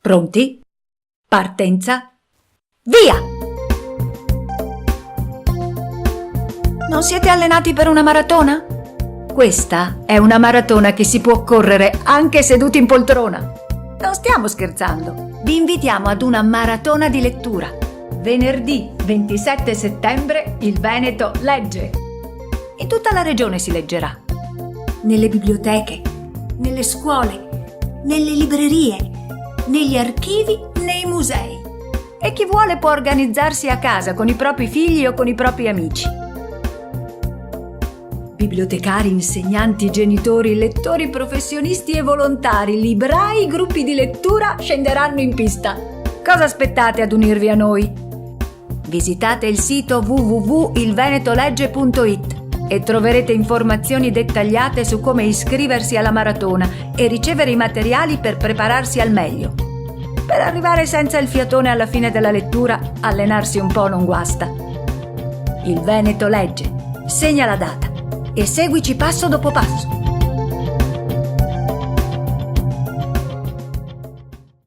Pronti? Partenza? Via! Non siete allenati per una maratona? Questa è una maratona che si può correre anche seduti in poltrona. Non stiamo scherzando. Vi invitiamo ad una maratona di lettura. Venerdì 27 settembre il Veneto legge. In tutta la regione si leggerà. Nelle biblioteche, nelle scuole, nelle librerie, negli archivi, nei musei. E chi vuole può organizzarsi a casa con i propri figli o con i propri amici. Bibliotecari, insegnanti, genitori, lettori professionisti e volontari, librai, gruppi di lettura scenderanno in pista. Cosa aspettate ad unirvi a noi? Visitate il sito www.ilvenetolegge.it e troverete informazioni dettagliate su come iscriversi alla maratona e ricevere i materiali per prepararsi al meglio. Per arrivare senza il fiatone alla fine della lettura, allenarsi un po' non guasta. Il Veneto legge. Segna la data e seguici passo dopo passo.